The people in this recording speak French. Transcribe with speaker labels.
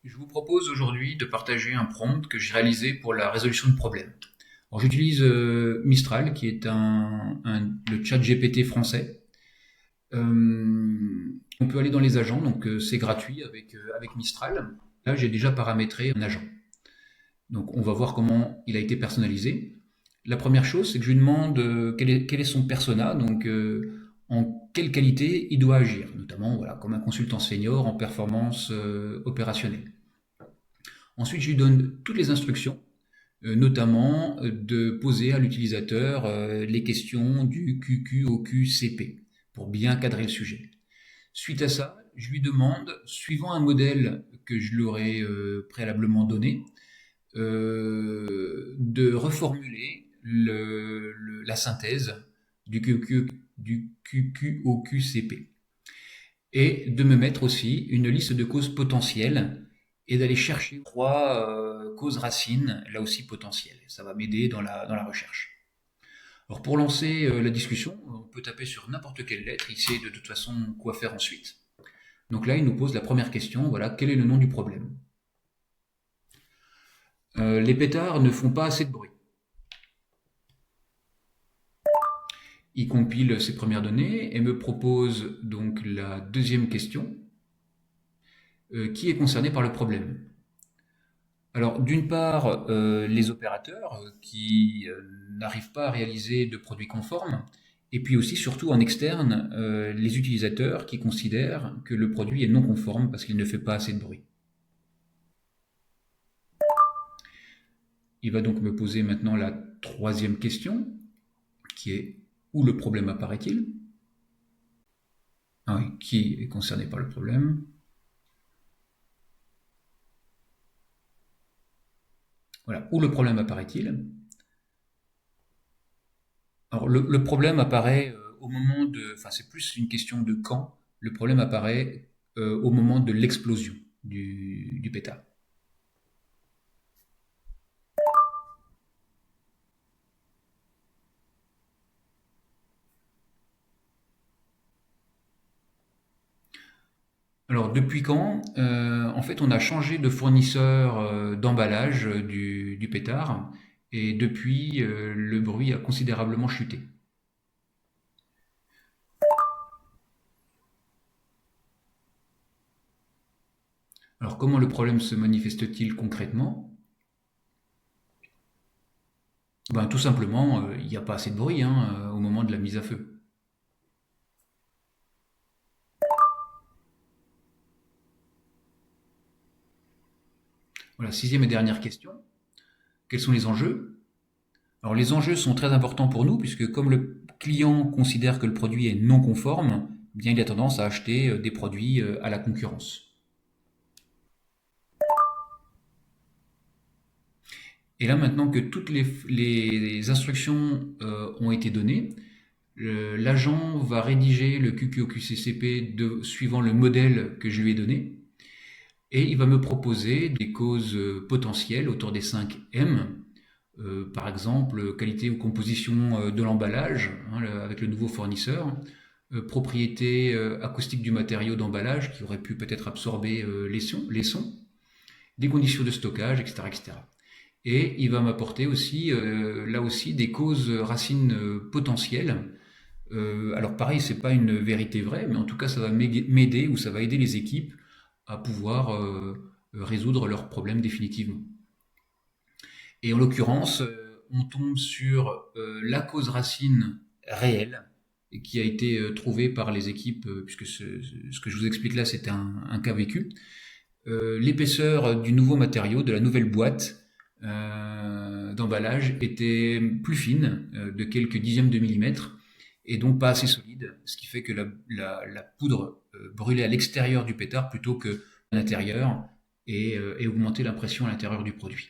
Speaker 1: Je vous propose aujourd'hui de partager un prompt que j'ai réalisé pour la résolution de problèmes. Alors j'utilise Mistral, qui est le chat GPT français. On peut aller dans les agents, donc c'est gratuit avec Mistral. Là, j'ai déjà paramétré un agent. Donc on va voir comment il a été personnalisé. La première chose, c'est que je lui demande quel est son persona, donc en quelle qualité il doit agir, notamment voilà, comme un consultant senior en performance opérationnelle. Ensuite, je lui donne toutes les instructions, notamment de poser à l'utilisateur les questions du QQOQCP pour bien cadrer le sujet. Suite à ça, je lui demande, suivant un modèle que je lui aurais préalablement donné, de reformuler la synthèse du QQOQCP et de me mettre aussi une liste de causes potentielles et d'aller chercher trois causes racines, là aussi potentielles. Ça va m'aider dans la recherche. Alors pour lancer la discussion, on peut taper sur n'importe quelle lettre, il sait de toute façon quoi faire ensuite. Donc là, il nous pose la première question, voilà, quel est le nom du problème? Les pétards ne font pas assez de bruit. Il compile ses premières données et me propose donc la deuxième question, qui est concerné par le problème? Alors, d'une part, les opérateurs qui n'arrivent pas à réaliser de produits conformes, et puis aussi, surtout en externe, les utilisateurs qui considèrent que le produit est non conforme parce qu'il ne fait pas assez de bruit. Il va donc me poser maintenant la troisième question, qui est où le problème apparaît-il? Ah oui, qui est concerné par le problème? Voilà, où le problème apparaît-il? Alors le problème apparaît au moment de, enfin c'est plus une question de quand. Le problème apparaît au moment de l'explosion du pétard. Alors depuis quand? En fait, on a changé de fournisseur d'emballage du pétard et depuis le bruit a considérablement chuté. Alors comment le problème se manifeste-t-il concrètement? Ben, tout simplement, il n'y a pas assez de bruit hein, au moment de la mise à feu. Voilà, sixième et dernière question. Quels sont les enjeux? Alors les enjeux sont très importants pour nous puisque comme le client considère que le produit est non conforme, eh bien il a tendance à acheter des produits à la concurrence. Et là maintenant que toutes les instructions ont été données, l'agent va rédiger le QQOQCCP suivant le modèle que je lui ai donné et il va me proposer des causes potentielles autour des 5 M. Par exemple, qualité ou composition de l'emballage hein, avec le nouveau fournisseur, propriété acoustique du matériau d'emballage qui aurait pu peut-être absorber les sons, des conditions de stockage, etc., etc. Et il va m'apporter aussi, là aussi, des causes racines potentielles. Alors pareil, c'est pas une vérité vraie, mais en tout cas, ça va m'aider ou ça va aider les équipes à pouvoir résoudre leurs problèmes définitivement. Et en l'occurrence, on tombe sur la cause racine réelle et qui a été trouvée par les équipes, puisque ce que je vous explique là, c'est un cas vécu. L'épaisseur du nouveau matériau, de la nouvelle boîte d'emballage était plus fine, de quelques dixièmes de millimètre, et donc pas assez solide, ce qui fait que la poudre brûlait à l'extérieur du pétard plutôt que à l'intérieur et augmentait la pression à l'intérieur du produit.